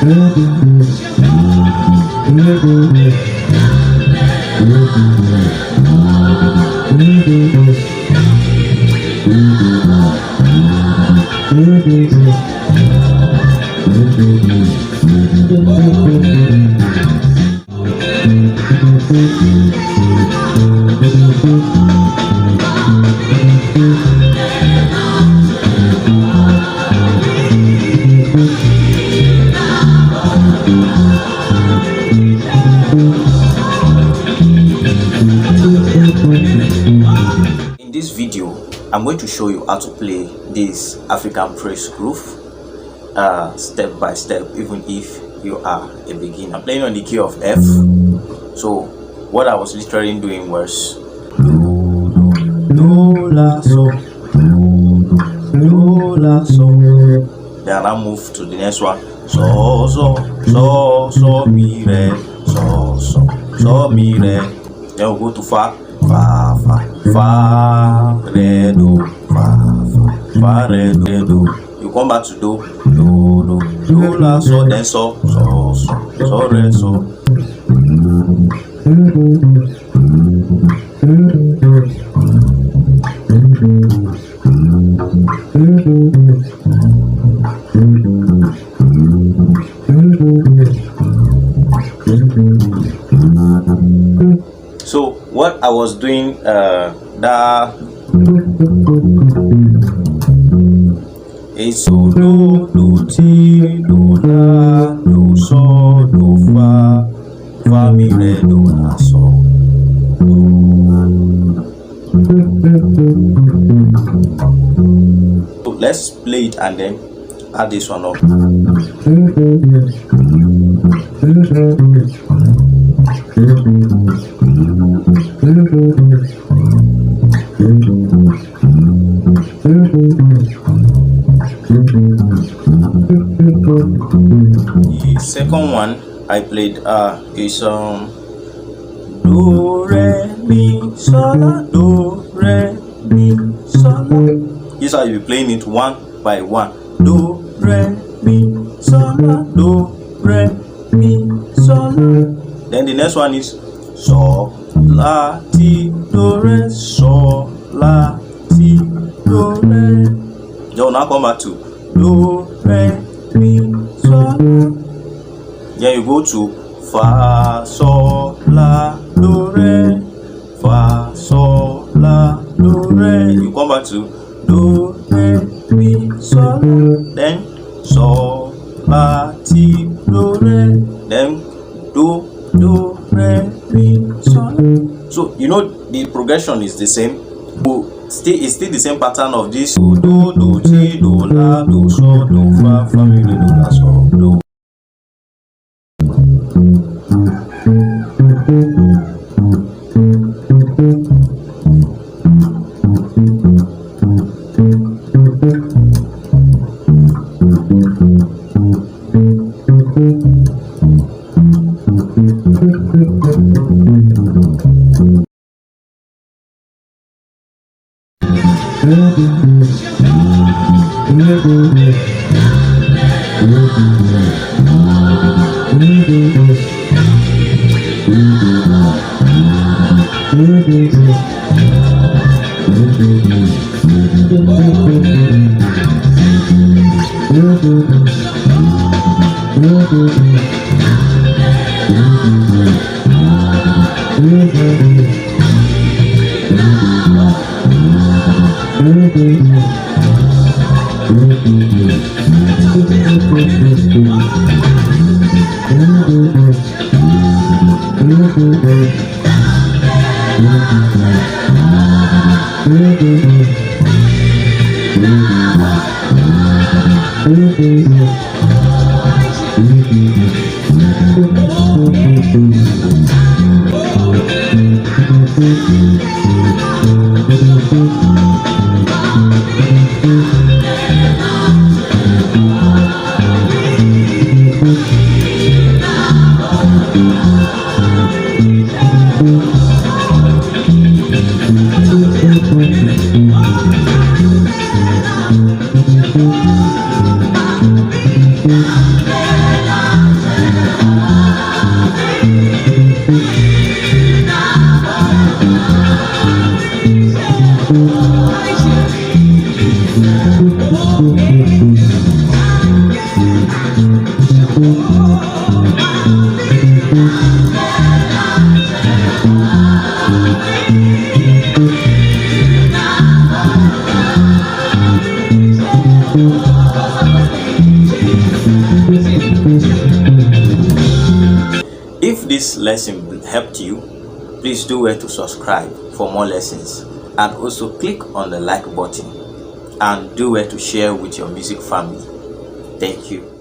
In this video, I'm going to show you how to play this African praise groove step by step, even if you are a beginner. I'm playing on the key of F. So what I was literally doing was do la so, do la so. Then I move to the next one. So mi re, so mi re. Then we go to fa re do, fa re do. You come back to do la so, then so re so. So what I was doing is so do ti do la do so do fa mi re do la so. So let's play it and then add this one up. The second one I played is do re mi so la, do re mi so la. This is how you be playing it one by one. Do re mi so la, do re mi so la. Then the next one is so la ti do re, so la ti do re. Then now come back to do re mi so la. Then you go to fa so la do re, fa so la do re. You come back to do re mi so la. Then so la ti do re. Then do re mi so la. So you know the progression is the same. It's still the same pattern of this. Do ti do la do so do fa mi re do la so do. If this lesson helped you, please do well to subscribe for more lessons, and also click on the like button, and do well to share with your music family. Thank you.